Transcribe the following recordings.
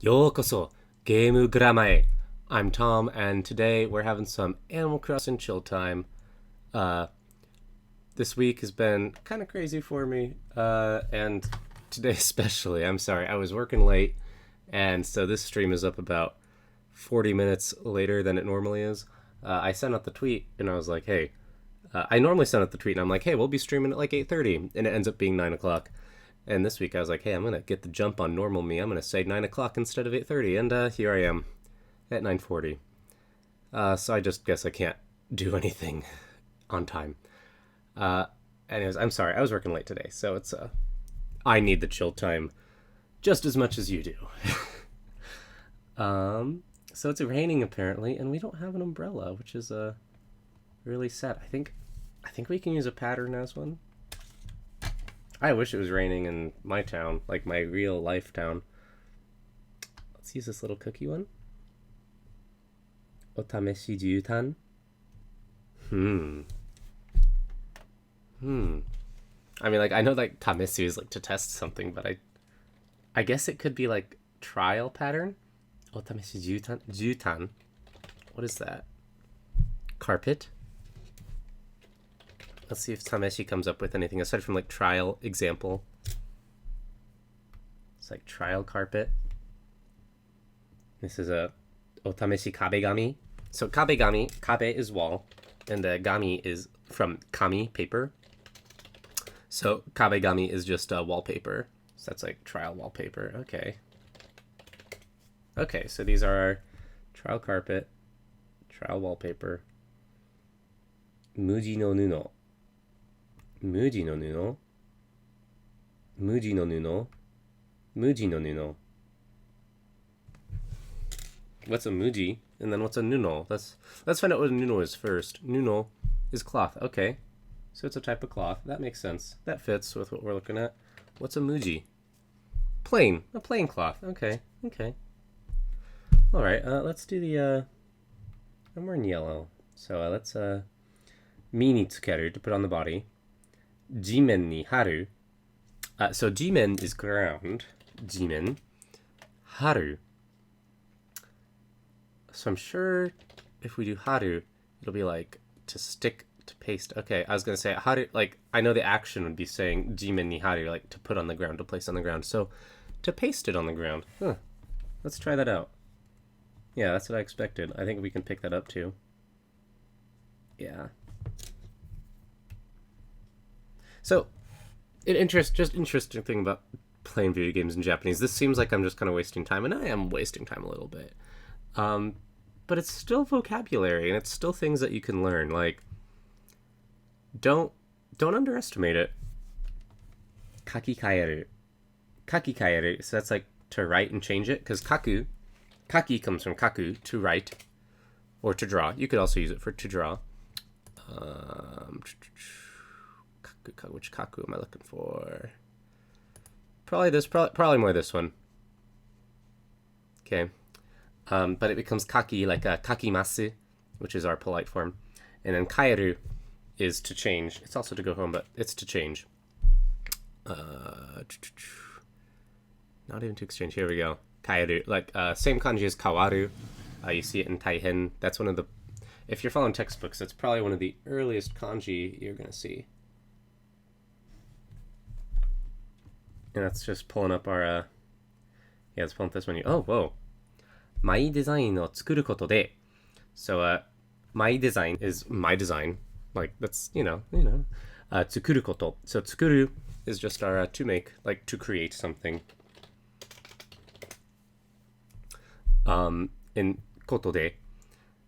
Yokoso, Game Gramae. I'm Tom, and today we're having some Animal Crossing chill time. Uh, this week has been kind of crazy for me, and today especially. I'm sorry, I was working late, and so this stream is up about 40 minutes later than it normally is. I sent out the tweet, and I was like, hey, I normally send out the tweet, and I'm like, hey, we'll be streaming at like 8:30, and it ends up being 9 o'clock. And this week I was like, hey, I'm going to get the jump on normal me. I'm going to say 9 o'clock instead of 8:30. And here I am at 9:40. So I just guess I can't do anything on time. Uh, anyways, I'm sorry. I was working late today. So I need the chill time just as much as you do. So it's raining apparently, and we don't have an umbrella, which is really sad. I think we can use a pattern as one. I wish it was raining in my town, like my real life town. Let's use this little cookie one. Otameshi jutan. I mean, like, I know like tamesu is like to test something, but I guess it could be like trial pattern. Otameshi jutan. Jutan. What is that? Carpet. Let's see if Tameshi comes up with anything aside from like trial example. It's like trial carpet. This is a Otameshi kabegami. So kabegami, kabe is wall, and gami is from kami, paper. So kabegami is just wallpaper. So that's like trial wallpaper. Okay. Okay, so these are our trial carpet, trial wallpaper, muji no nuno. Muji no nuno. Muji no nuno. Muji no nuno. What's a muji? And then what's a nuno? Let's find out what a nuno is first. Nuno is cloth. Okay. So it's a type of cloth. That makes sense. That fits with what we're looking at. What's a muji? Plain. A plain cloth. Okay. Okay. Alright, let's do the I'm wearing yellow. So let's mi ni tsukeru to put on the body. Jimen ni haru. So jimen is ground. Jimen. Haru. So I'm sure if we do haru, it'll be like to stick, to paste. Okay, I was going to say haru, like I know the action would be saying jimen ni haru, like to put on the ground, to place on the ground. So to paste it on the ground. Huh. Let's try that out. Yeah, that's what I expected. I think we can pick that up too. Yeah. So, interesting thing about playing video games in Japanese. This seems like I'm just kind of wasting time, and I am wasting time a little bit. But it's still vocabulary, and it's still things that you can learn. Like, don't underestimate it. Kakikaeru. Kakikaeru. So that's like to write and change it, because kaku, kaki comes from kaku, to write, or to draw. You could also use it for to draw. Which kaku am I looking for? Probably more this one. Okay. But it becomes kaki, like a kakimasu, which is our polite form. And then kaeru is to change. It's also to go home, but it's to change. Not even to exchange. Here we go. Kaeru. Like, same kanji as kawaru. You see it in taihen. That's one of the... If you're following textbooks, that's probably one of the earliest kanji you're going to see. And that's just pulling up our, yeah, let's pull up this menu. Oh, whoa. My design o tsukuru koto de. So, my design is my design. Like, that's, tsukuru koto. So, tsukuru is just our to make, like, to create something. In koto de.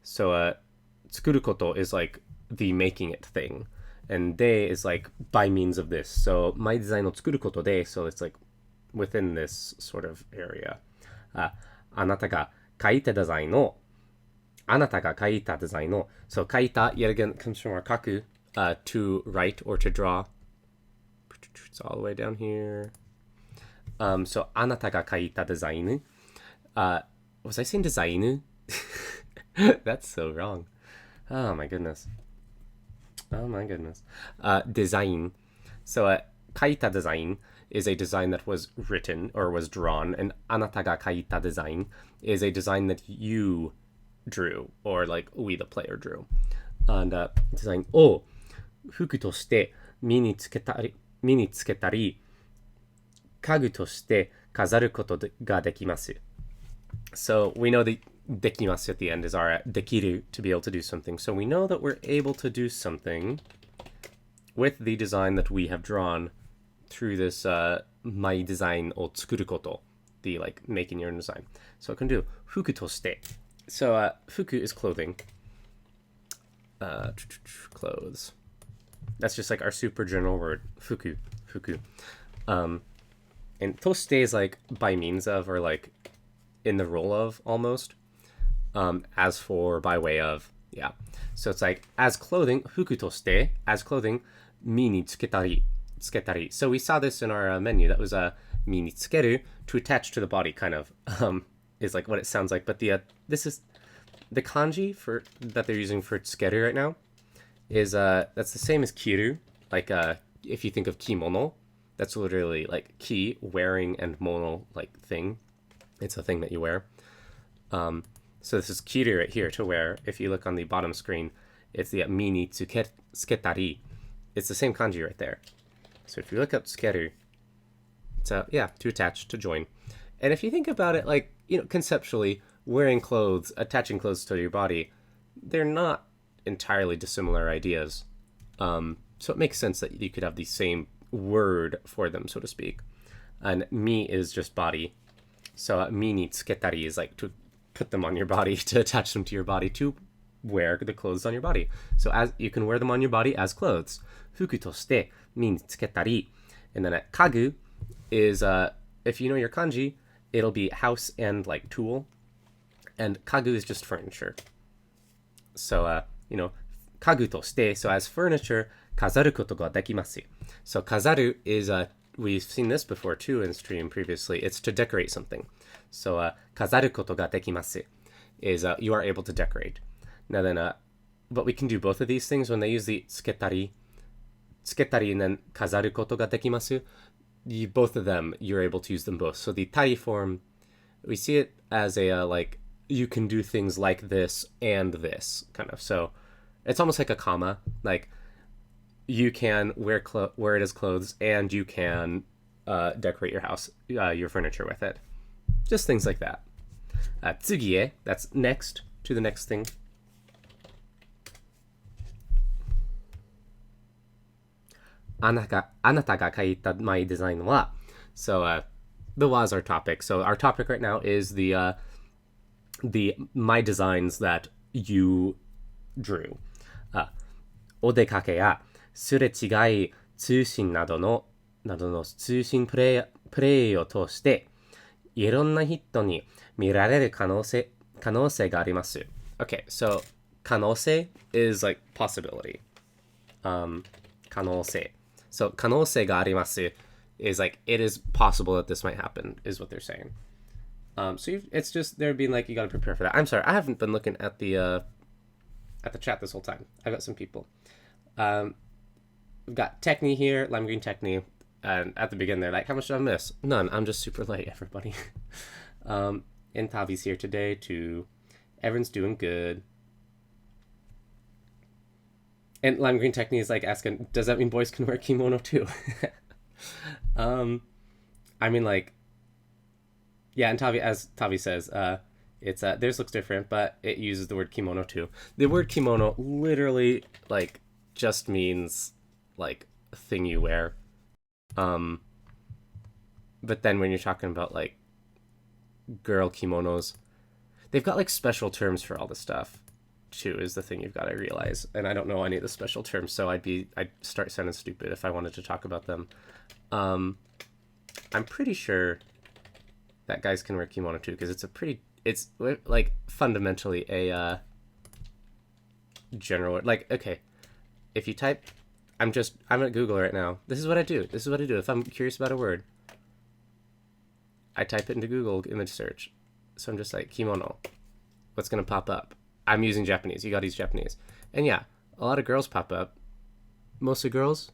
So, tsukuru koto is like the making it thing. And de is like by means of this. So my design o tsukuru koto de, so it's like within this sort of area. Anata ga kaita design o. Anata ga kaita design o. So kaita, yet again, comes from our kaku, to write or to draw. It's all the way down here. So anata ga kaita design. Was I saying design? That's so wrong. Oh my goodness. Design. So, kaita design is a design that was written or was drawn, and あなたが描いた design is a design that you drew, or like we the player drew. And デザインを服として身につけたり、家具として飾ることができます。So we know the できます at the end is our できる to be able to do something. So we know that we're able to do something with the design that we have drawn through this my design を作ること the like making your own design. So I can do 服として So 服 is clothing. Clothes. That's just like our super general word. Fuku. And として is like by means of or like in the role of almost. As for, by way of, yeah. So it's like as clothing, 服として as clothing, 身につけたり. So we saw this in our menu. That was 身につける to attach to the body, kind of is like what it sounds like. But this is the kanji for that they're using for tsukeru right now is that's the same as kiru. Like if you think of kimono, that's literally like ki, wearing, and mono, like thing. It's a thing that you wear. So this is kiru right here, to wear. If you look on the bottom screen, it's the mi ni tsuketari. It's the same kanji right there. So if you look up tsukeru, it's to attach, to join. And if you think about it, like, you know, conceptually, wearing clothes, attaching clothes to your body, they're not entirely dissimilar ideas. So it makes sense that you could have the same word for them, so to speak. And mi is just body. So mi ni tsuketari is like to put them on your body, to attach them to your body, to wear the clothes on your body. So as you can wear them on your body as clothes. Fuku to shite mi ni tsuketari. And then kagu is, if you know your kanji, it'll be house and like tool. And kagu is just furniture. So, you know, kagu to shite, so as furniture, kazaru koto ga dekimasu. So kazaru is, we've seen this before too in stream previously. It's to decorate something. So, kazaru koto ga dekimasu is, you are able to decorate. Now then, but we can do both of these things when they use the tsuketari and then kazaru koto ga dekimasu. Both of them, you're able to use them both. So the tari form, we see it as a, like, you can do things like this and this, kind of. So it's almost like a comma. Like, you can wear it as clothes, and you can decorate your house, your furniture with it. Just things like that. Tsugie, that's next, to the next thing. あなたが描いた my design は So the wa is our topic. So our topic right now is the my designs that you drew. お出かけやすれ違い通信などの通信プレイを通していろんな人に見られる可能性があります。Okay, so 可能性 is like possibility. 可能性 So 可能性があります is like it is possible that this might happen is what they're saying. So it's just they're being like you gotta prepare for that. I'm sorry, I haven't been looking at the chat this whole time. I've got some people. We've got Techni here, Lime Green Techni, and at the beginning they're like, how much did I miss? None. I'm just super late, everybody. And Tavi's here today too. Everyone's doing good. And Lime Green Techni is like asking, does that mean boys can wear kimono too? I mean, like, yeah, and Tavi, as Tavi says, it's theirs looks different, but it uses the word kimono too. The word kimono literally like just means like a thing you wear. But then when you're talking about like girl kimonos, they've got like special terms for all this stuff too, is the thing you've got to realize. And I don't know any of the special terms, so I'd start sounding stupid if I wanted to talk about them. I'm pretty sure that guys can wear kimono too, because it's like fundamentally a general, like, okay, if you type, I'm at Google right now. This is what I do. If I'm curious about a word, I type it into Google image search. So I'm just like, kimono. What's going to pop up? I'm using Japanese. You got to use Japanese. And yeah, a lot of girls pop up. Mostly girls?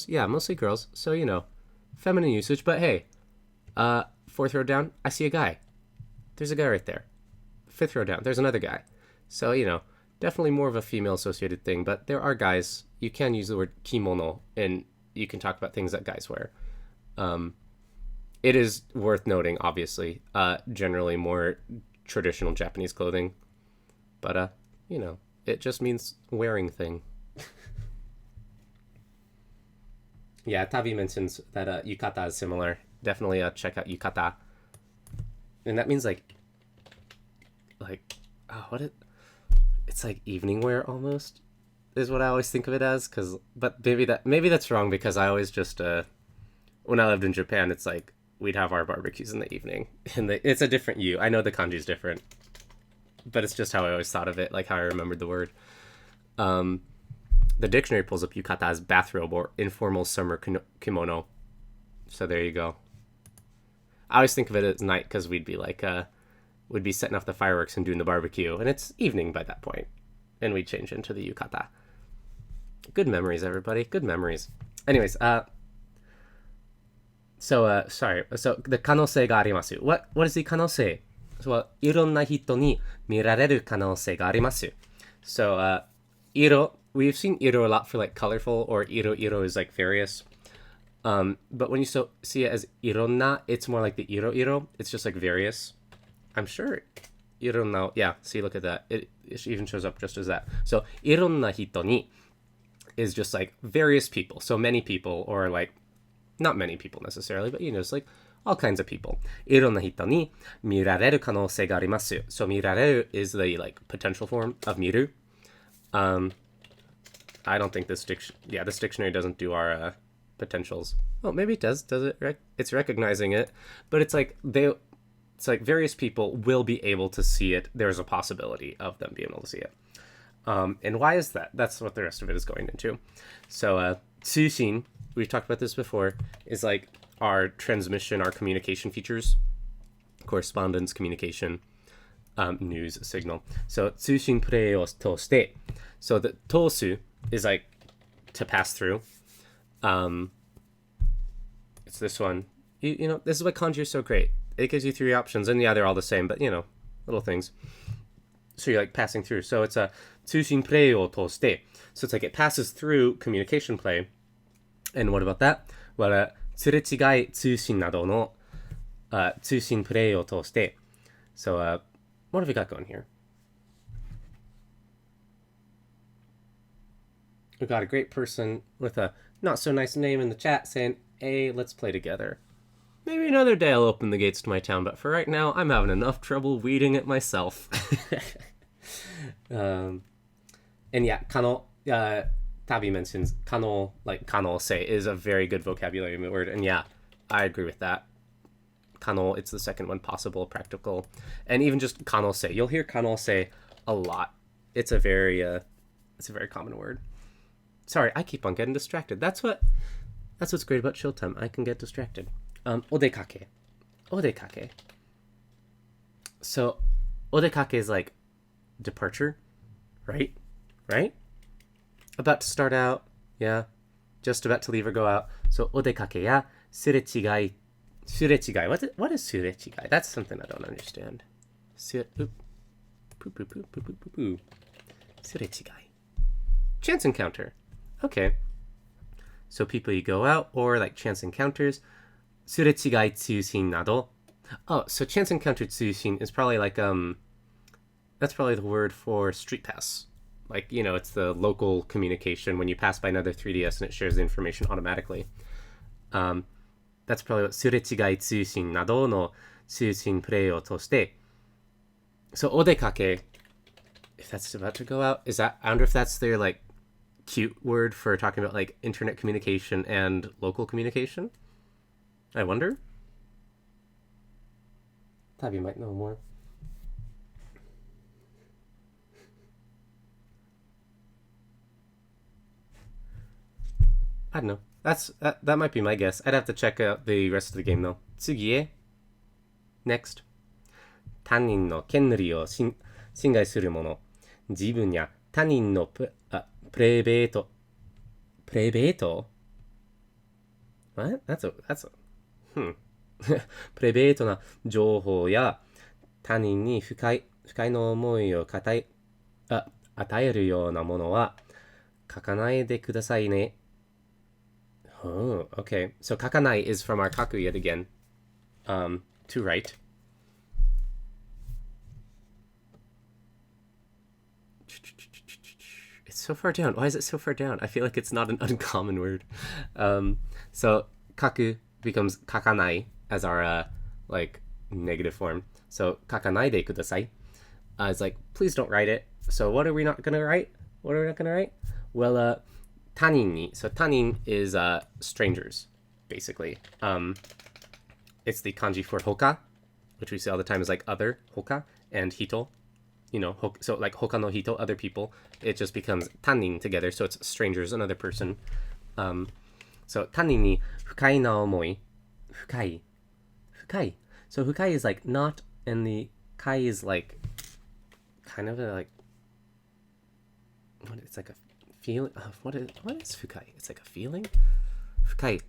Yeah, mostly girls. So, you know, feminine usage, but hey, fourth row down, I see a guy. There's a guy right there. Fifth row down, there's another guy. So, definitely more of a female associated thing, but there are guys. You can use the word kimono, and you can talk about things that guys wear. It is worth noting, obviously, generally more traditional Japanese clothing, but, it just means wearing thing. Yeah, Tavi mentions that yukata is similar. Definitely check out yukata. And that means it's like evening wear almost is what I always think of it as. But maybe that's wrong because I always just when I lived in Japan, it's like we'd have our barbecues in the evening, and it's a different U. I know the kanji's different, but it's just how I always thought of it, like how I remembered the word. The dictionary pulls up yukata as bathrobe or informal summer kimono. So there you go. I always think of it as night because we'd be setting off the fireworks and doing the barbecue, and it's evening by that point, and we'd change into the yukata. Good memories, everybody. Good memories. Anyways, sorry. So the kanosei ga arimasu. What is the kanosei? So, いろんな人に見られる可能性があります. So, 色, we've seen 色 a lot for like colorful, or 色 is like various. But when you see it as いろんな, it's more like the 色. It's just like various. I'm sure いろんな, yeah, see, look at that. It even shows up just as that. So, いろんな人に is just like various people. So many people, or like, not many people necessarily, but it's like all kinds of people. いろんな人に見られる可能性があります. So 見られる is the like potential form of 見る. I don't think this dictionary doesn't do our potentials. Oh, maybe it does. Does it? It's recognizing it, but it's like various people will be able to see it. There's a possibility of them being able to see it. And why is that? That's what the rest of it is going into. So, 通信, we've talked about this before, is like our transmission, our communication features, correspondence, communication, news, signal. So, 通信プレイを通して. So, the 通す is like to pass through. It's this one. This is why kanji is so great. It gives you 3 options, and yeah, they're all the same, but little things. So you're like passing through. So it's a 通信プレイを通して. So it's like it passes through communication play. And what about that? Well, すれ違い通信などの通信プレイを通して. So what have we got going here? We got a great person with a not so nice name in the chat saying, hey, let's play together. Maybe another day I'll open the gates to my town, but for right now, I'm having enough trouble weeding it myself. And yeah, kano, Tabi mentions kano, like kanose, is a very good vocabulary word. And yeah, I agree with that. Kano, it's the second one, possible, practical. And even just kanose. You'll hear kanose a lot. It's a very common word. Sorry, I keep on getting distracted. That's what's great about chill time. I can get distracted. Odekake. So, odekake is like departure, right? About to start out, yeah. Just about to leave or go out. So, odekake ya surechigai. What is surechigai? That's something I don't understand. Surechigai. Chance encounter. Okay. So people you go out, or like chance encounters. すれ違い通信など. Oh, so chance encounter 通信 is probably like that's probably the word for street pass. Like, it's the local communication when you pass by another 3DS and it shares the information automatically. That's probably what すれ違い通信などの通信プレイを通して. So お出かけ, if that's about to go out, is that, I wonder if that's their like cute word for talking about like internet communication and local communication. I wonder. Tabi might know more. I don't know. That might be my guess. I'd have to check out the rest of the game though. 次へ. Next. 他人の権利を侵害するもの。自分や他人のプライベート What? That's a,プライベートな情報や他人に不快な思いを与えるようなものは書かないでくださいね。Oh, okay. So kakanai is from our kaku yet again. To write. It's so far down. Why is it so far down? I feel like it's not an uncommon word. So kaku becomes kakanai as our like negative form. So kakanai de kudasai. It's like, please don't write it. So what are we not gonna write? What are we not gonna write? Well, tanin ni. So tanin is strangers, basically. It's the kanji for hoka, which we see all the time as like other, hoka, and hito. You know, so like hoka no hito, other people. It just becomes tanin together, so it's strangers, another person. So tanin ni fukai na omoi. Fukai. So fukai is like not, and the kai is like kind of a like, it's like a feeling. What is fukai? It's like a feeling. Fukai.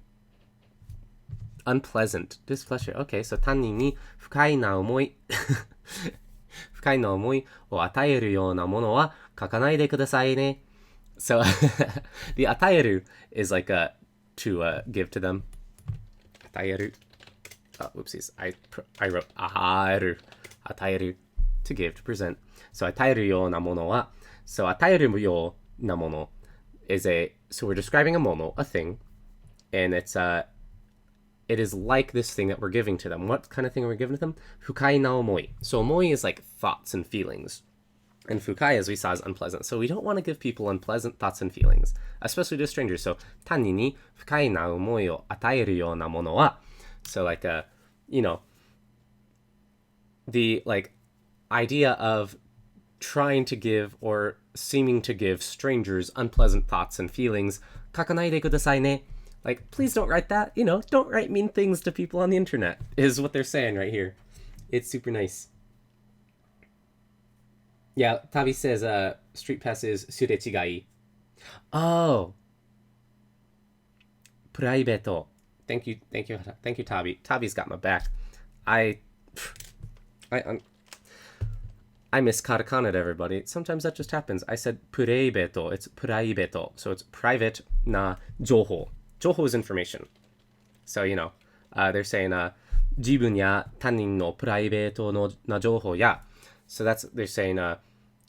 Unpleasant, displeasure. Okay, so 他人に不快な思い不快な思いを与えるようなものは書かないでくださいね. So the 与える is like to give to them. 与える. Whoopsies. I wrote 与える to give, to present. So 与えるようなものは so 与えるようなもの is so we're describing a mono, a thing, and it's it is like this thing that we're giving to them. What kind of thing are we giving to them? Fukai na omoi. So omoi is like thoughts and feelings. And fukai, as we saw, is unpleasant. So we don't want to give people unpleasant thoughts and feelings, especially to strangers. So tani ni fukai na omoi o ataeru you na mono wa. So like you know, the like idea of trying to give or seeming to give strangers unpleasant thoughts and feelings. Kakanai de kudasai ne. Like, please don't write that. You know, don't write mean things to people on the internet, is what they're saying right here. It's super nice. Yeah, Tabi says street pass is surechigai. Oh. Private. Thank you, Tabi. Tabi's got my back. I miss katakana to everybody. Sometimes that just happens. I said private. It's private. So it's private na joho. Joho is information. So, you know, they're saying, 自分や他人のプライベートのな情報や. So they're saying,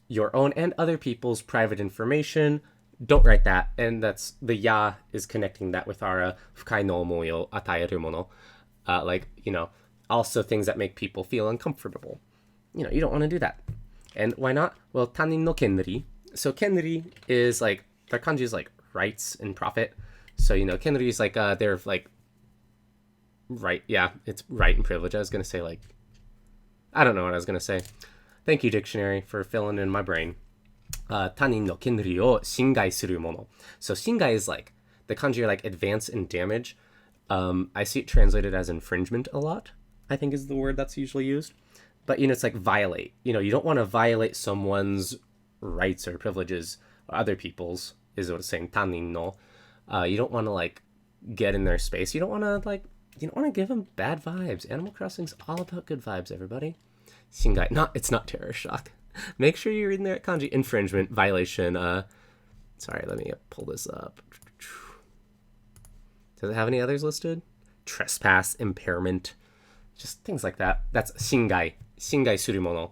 your own and other people's private information. Don't write that. And that's, the ya is connecting that with our, 不快な思いを与えるもの. Like, you know, also things that make people feel uncomfortable. You know, you don't want to do that. And why not? Well, 他人の権利. So kenri is like, their kanji is like rights and profit. So, you know, kenri is like, they're like, right, yeah, it's right and privilege. I was going to say like, I don't know what I was going to say. Thank you, dictionary, for filling in my brain. 他人の権利を侵害するもの. So, 侵害 is like, the kanji are like advance and damage. I see it translated as infringement a lot, I think is the word that's usually used. But, you know, it's like violate. You know, you don't want to violate someone's rights or privileges, or other people's, is what it's saying, 他人の. You don't want to like get in their space. You don't want to give them bad vibes. Animal Crossing's all about good vibes, everybody. Shingai. It's not terror shock. Make sure you're reading there at kanji. Infringement, violation. Sorry, let me pull this up. Does it have any others listed? Trespass, impairment, just things like that. That's shingai. Shingai surumono.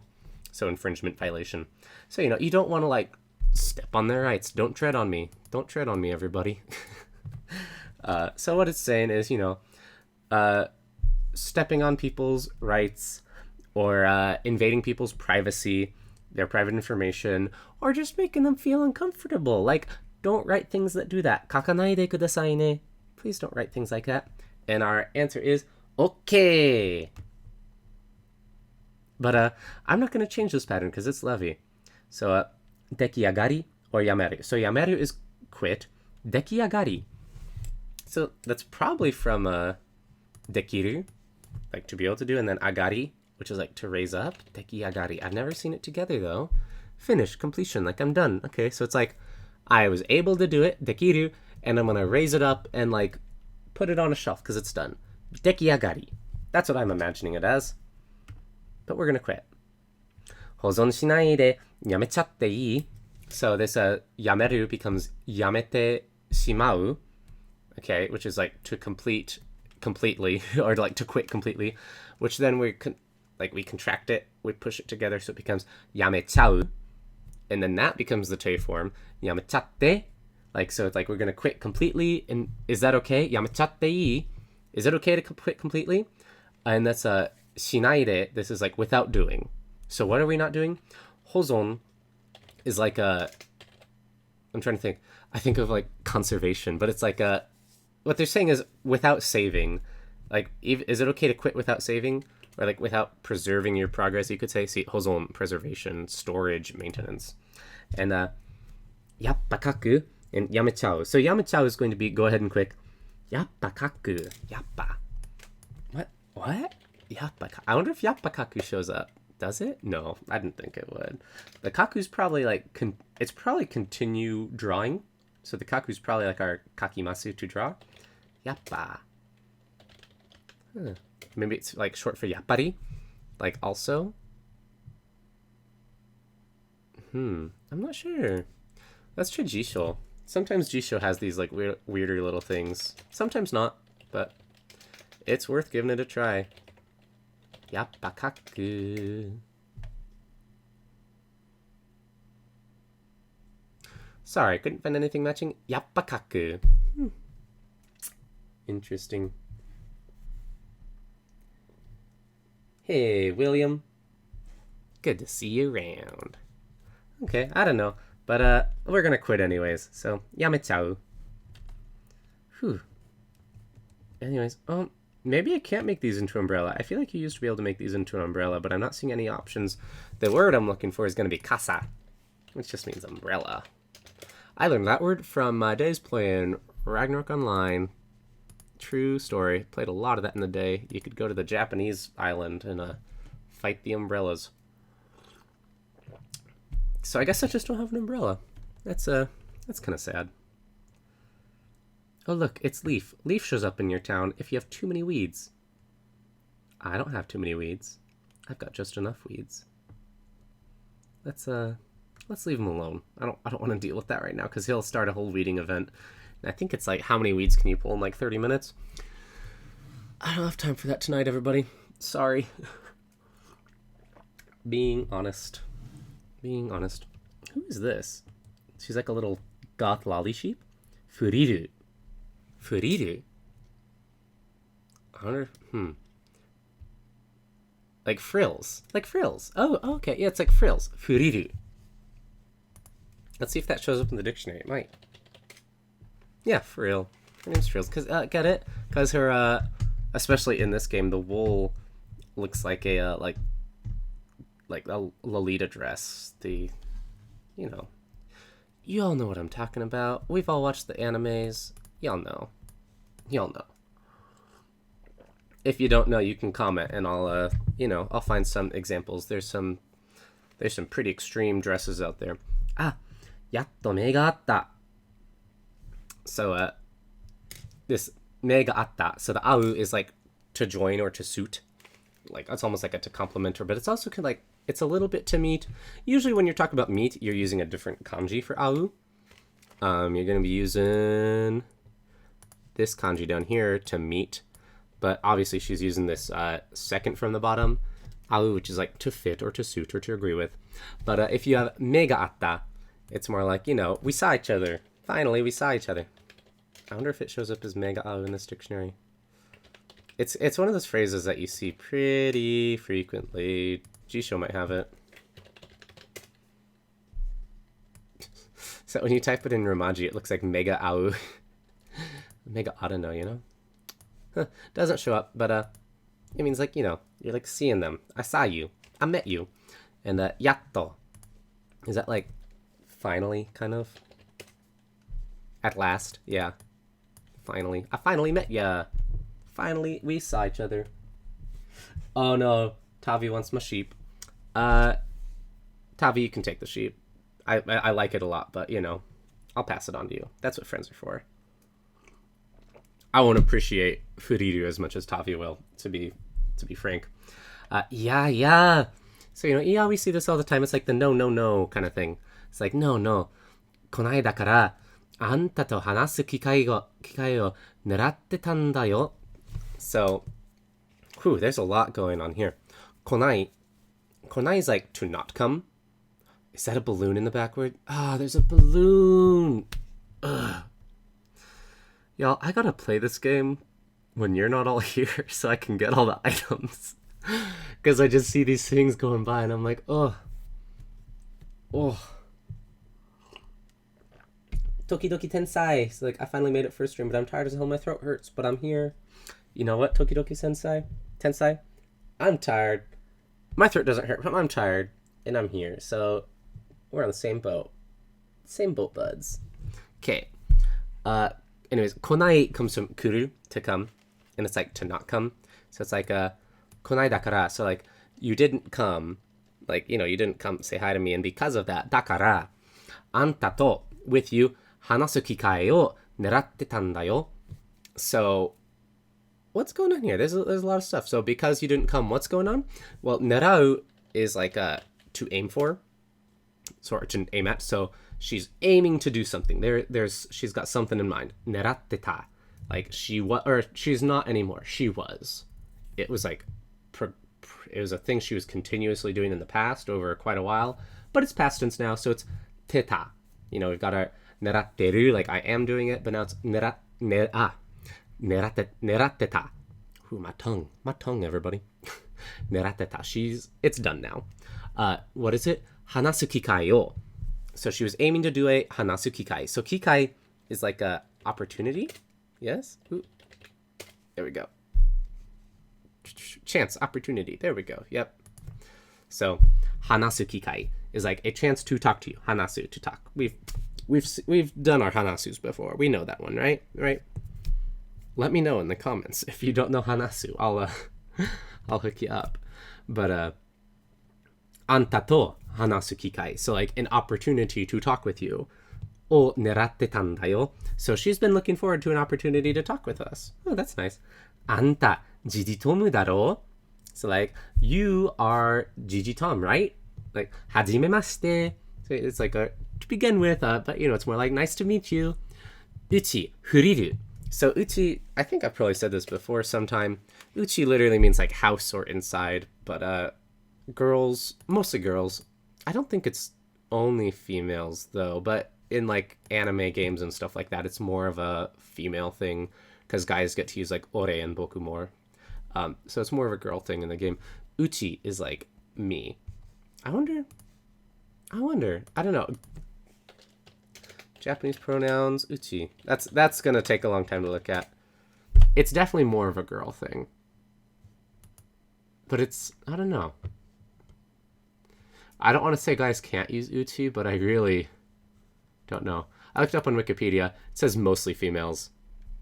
So infringement, violation. So, you know, you don't want to like step on their rights. Don't tread on me. Don't tread on me, everybody. So what it's saying is, you know, stepping on people's rights or invading people's privacy, their private information, or just making them feel uncomfortable. Like, don't write things that do that. Kakanai de kudasai ne. Please don't write things like that. And our answer is, okay. But I'm not going to change this pattern because it's levy. So, dekiagari or yameru. So yameru is quit. Dekiagari. So that's probably from dekiru, like to be able to do, and then agari, which is like to raise up. Dekiagari. I've never seen it together though. Finish, completion, like I'm done. Okay, so it's like I was able to do it, dekiru, and I'm gonna raise it up and like put it on a shelf because it's done. Dekiagari. That's what I'm imagining it as. But we're gonna quit. 保存しないでやめちゃっていい? So this やめる becomes やめてしまう. Okay, which is like to complete completely, or like to quit completely, which then we contract it, we push it together, so it becomes やめちゃう, and then that becomes the te form やめちゃって, like, so it's like we're gonna quit completely, and is that okay? やめちゃっていい? Is it okay to quit completely? And that's しないで, this is like without doing. So what are we not doing? 保存 is like I'm trying to think. I think of like conservation, but it's like what they're saying is without saving. Like, is it okay to quit without saving? Or like without preserving your progress, you could say. See, 保存, preservation, storage, maintenance. And やっぱ書く and やめちゃう. So やめちゃう is going to be go ahead and quick. やっぱ書く. やっぱ. What? やっぱ. I wonder if やっぱ書く shows up. Does it? No, I didn't think it would. The kaku's probably like, it's probably continue drawing. So the kaku's probably like our kakimasu to draw. Yappa. Maybe it's like short for yappari. Like also. I'm not sure. Let's try Jisho. Sometimes Jisho has these like weirder little things. Sometimes not, but it's worth giving it a try. Yappakaku. Sorry, couldn't find anything matching. Yappakaku. Interesting. Hey, William. Good to see you around. Okay, I don't know. But we're gonna quit anyways. So, yamechau. Whew. Anyways, maybe I can't make these into umbrella. I feel like you used to be able to make these into an umbrella, but I'm not seeing any options. The word I'm looking for is going to be kasa, which just means umbrella. I learned that word from my days playing Ragnarok Online. True story. Played a lot of that in the day. You could go to the Japanese island and fight the umbrellas. So I guess I just don't have an umbrella. That's kind of sad. Oh, look, it's Leaf. Leaf shows up in your town if you have too many weeds. I don't have too many weeds. I've got just enough weeds. Let's leave him alone. I don't want to deal with that right now because he'll start a whole weeding event. And I think it's like, how many weeds can you pull in like 30 minutes? I don't have time for that tonight, everybody. Sorry. Being honest. Who is this? She's like a little goth lolly sheep. Furiru. I wonder, Like frills. Oh, okay. Yeah, it's like frills. Furiru. Let's see if that shows up in the dictionary. It might. Yeah, frill. Her name's Frills. Get it? Because her, especially in this game, the wool looks like a, like a Lolita dress. You all know what I'm talking about. We've all watched the animes. Y'all know. If you don't know, you can comment and I'll find some examples. There's some pretty extreme dresses out there. Yatto me ga atta. So, this me ga atta. So the au is like to join or to suit. Like, it's almost like a to complement her, but it's also kind of like, it's a little bit to meet. Usually when you're talking about meet, you're using a different kanji for au. You're going to be using this kanji down here to meet, but obviously she's using this second from the bottom, au, which is like to fit or to suit or to agree with. But if you have me ga atta, it's more like, we saw each other. Finally, we saw each other. I wonder if it shows up as me ga au in this dictionary. It's one of those phrases that you see pretty frequently. Jisho might have it. So when you type it in Romaji, it looks like mega au. Mega Adano, Doesn't show up, but it means like, you're like seeing them. I saw you. I met you. And yatto. Is that like finally, kind of? At last, yeah. Finally. I finally met ya. Finally, we saw each other. Oh no, Tavi wants my sheep. Tavi, you can take the sheep. I like it a lot, but I'll pass it on to you. That's what friends are for. I won't appreciate furiru as much as Tavi will, to be frank. Yeah. So, yeah, we see this all the time. It's like the no kind of thing. It's like, no. こないだから、あんたと話す機会を狙ってたんだよ. So, there's a lot going on here. 来ない is like to not come. Is that a balloon in the backward? There's a balloon. Ugh. Y'all, I gotta play this game when you're not all here so I can get all the items. Because I just see these things going by and I'm like, oh. Tokidoki Tensai. So, like, I finally made it first stream, but I'm tired as hell. My throat hurts, but I'm here. You know what, Tokidoki Tensai? I'm tired. My throat doesn't hurt, but I'm tired. And I'm here. So, we're on the same boat. Same boat, buds. Okay. Anyways, konai comes from kuru, to come. And it's like to not come. So it's like, konai dakara. So like, you didn't come. Like, you didn't come say hi to me. And because of that, dakara, anta to, with you, hanasu kikai o neratte tanda yo. So, what's going on here? There's a lot of stuff. So because you didn't come, what's going on? Well, nerau is like to aim for. Or to aim at. So she's aiming to do something. She's got something in mind. Neratteta. Like she's not anymore. She was. It was like it was a thing she was continuously doing in the past over quite a while, but it's past tense now, so it's teta. We've got our neratteru, like I am doing it, but now it's neratteta. Ooh, my tongue, everybody. Neratteta. It's done now. What is it? Hanasu kikai o. So she was aiming to do a hanasu kikai. So kikai is like a opportunity. Yes? Ooh. There we go. Chance, opportunity. There we go. Yep. So hanasu kikai is like a chance to talk to you. Hanasu, to talk. We've done our hanasus before. We know that one, right? Right? Let me know in the comments if you don't know hanasu. I'll hook you up. But anta to hanasu kikai. So like an opportunity to talk with you. O neratte tanda yo. So she's been looking forward to an opportunity to talk with us. Oh, that's nice. Anta jijitomu daro. So like, you are jijitom, right? Like, hajimemashite. So it's like to begin with, but it's more like nice to meet you. Uchi furiru. So uchi, I think I've probably said this before sometime. Uchi literally means like house or inside, but girls, mostly girls. I don't think it's only females though, but in like anime games and stuff like that, it's more of a female thing because guys get to use like ore and boku more. So it's more of a girl thing in the game. Uchi is like me. I wonder. I don't know. Japanese pronouns, uchi. That's gonna take a long time to look at. It's definitely more of a girl thing. But I don't know. I don't want to say guys can't use uchi, but I really don't know. I looked up on Wikipedia. It says mostly females.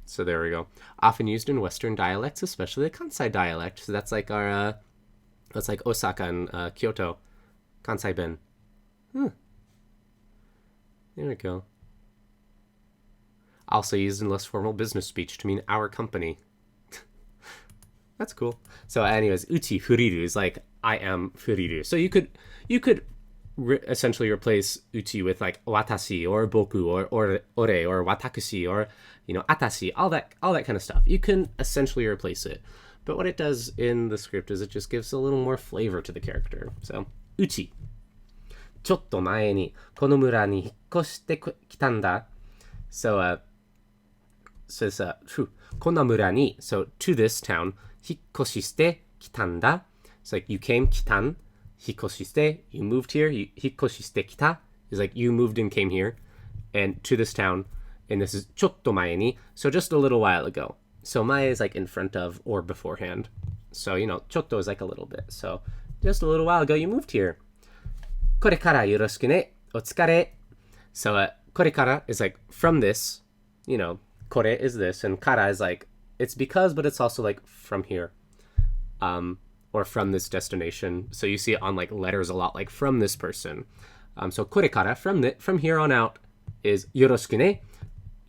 So there we go. Often used in Western dialects, especially the Kansai dialect. So that's like that's like Osaka and Kyoto. Kansai Ben. There we go. Also used in less formal business speech to mean our company. That's cool. So anyways, uchi furiru is like I am furiru. So you could essentially replace uchi with like watashi or boku or ore or watakushi or atashi, all that kind of stuff. You can essentially replace it. But what it does in the script is it just gives a little more flavor to the character. So uchi. ちょっと前にこの村に引っ越してきたんだ. So says この村に so to this town 引っ越ししてきたんだ. It's like you came 来たん 引っ越しして you moved here. 引っ越ししてきた is like you moved and came here. And to this town, and this is ちょっと前に so just a little while ago. So 前 is like in front of or beforehand. So ちょっと is like a little bit. So just a little while ago you moved here. これからよろしくね。お疲れ. So これから is like from this, これ is this, and から is like it's because, but it's also like from here, or from this destination. So you see it on like letters a lot, like from this person. So これから from here on out is よろしくね.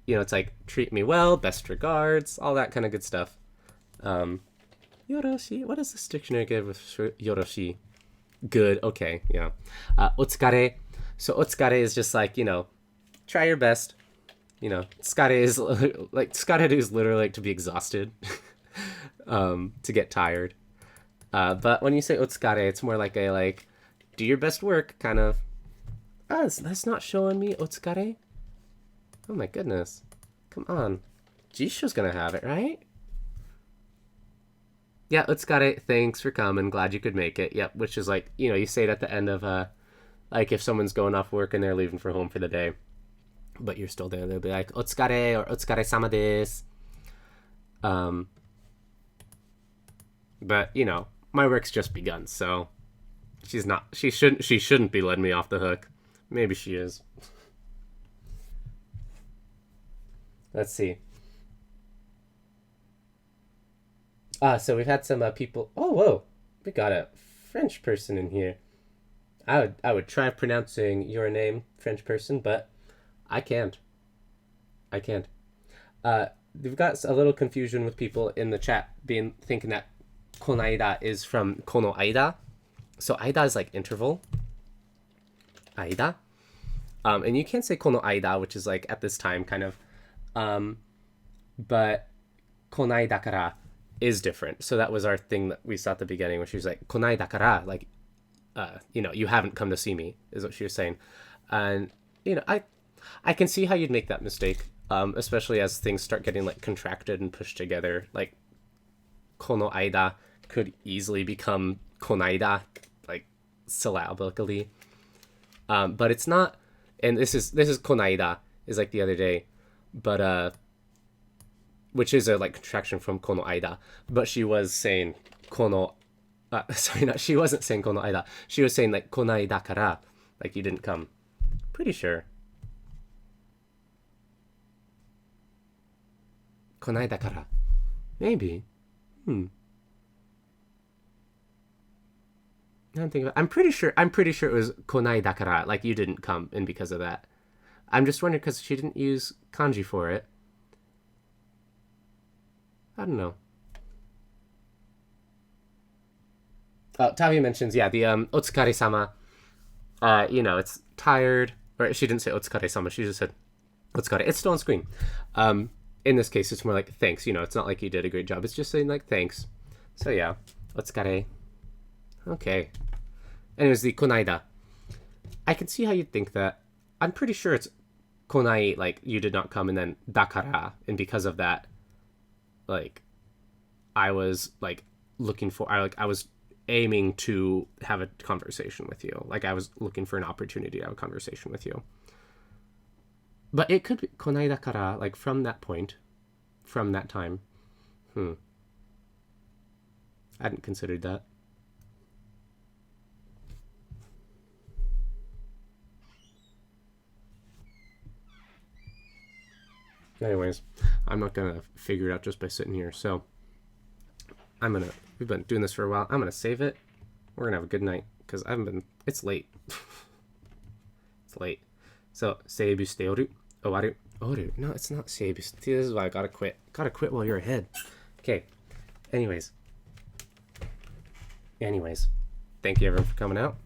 it's like treat me well, best regards, all that kind of good stuff. Yoroshi. What does this dictionary give with yoroshi? Good. Okay. Yeah. Otsukare. So otsukare is just like, try your best. Tsukare is like tsukareru is literally like to be exhausted, to get tired. But when you say otsukare, it's more like a do your best work kind of. That's not showing me otsukare. Oh my goodness. Come on. Jisho's gonna have it, right? Yeah, otsukare, thanks for coming. Glad you could make it. Yep, which is like, you say it at the end of, like if someone's going off work and they're leaving for home for the day, but you're still there, they'll be like, otsukare or otsukare-sama desu. But, my work's just begun, so she shouldn't be letting me off the hook. Maybe she is. Let's see. So we've had some people. Oh, whoa! We got a French person in here. I would try pronouncing your name, French person, but I can't. We've got a little confusion with people in the chat thinking that konaida is from kono aida. So aida is like interval. Aida. And you can't say kono aida, which is like at this time kind of. But konaida kara is different. So that was our thing that we saw at the beginning, where she was like, konaida kara, like, you haven't come to see me, is what she was saying. And, I can see how you'd make that mistake, especially as things start getting, like, contracted and pushed together. Like, kono aida could easily become konaida, like, syllabically. But it's not, and this is konaida, is like the other day, but, which is a like contraction from kono aida, but she was saying kono. She wasn't saying kono aida. She was saying like konaida kara, like you didn't come. Pretty sure. Konaida kara, maybe. I'm pretty sure it was konaida kara, like you didn't come, and because of that, I'm just wondering because she didn't use kanji for it. I don't know. Tavi mentions, yeah, the otsukare-sama. It's tired. Or she didn't say otsukare-sama. She just said otsukare. It's still on screen. In this case, it's more like thanks. It's not like you did a great job. It's just saying like thanks. So yeah, otsukare. Okay. Anyways, the konaida. I can see how you'd think that. I'm pretty sure it's konai, like you did not come, and then dakara, and because of that, like, I was like I was aiming to have a conversation with you. Like I was looking for an opportunity to have a conversation with you. But it could be konaida kara, like from that point, from that time. I hadn't considered that. Anyways, I'm not gonna figure it out just by sitting here. So we've been doing this for a while. I'm gonna save it. We're gonna have a good night because it's late. It's late. So, seibu shite oru, owaru, oru. No, it's not seibu. This is why I gotta quit. Gotta quit while you're ahead. Okay. Anyways, thank you everyone for coming out.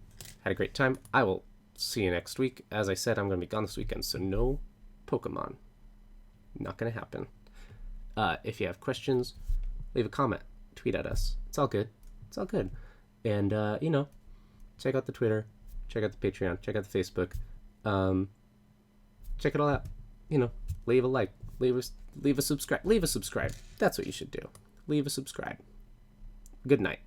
Had a great time. I will see you next week. As I said, I'm gonna be gone this weekend, so no Pokemon. Not gonna happen. If you have questions, leave a comment, tweet at us. It's all good. And check out the Twitter, check out the Patreon, check out the Facebook. Check it all out. Leave a like, leave a subscribe. That's what you should do. Leave a subscribe. Good night.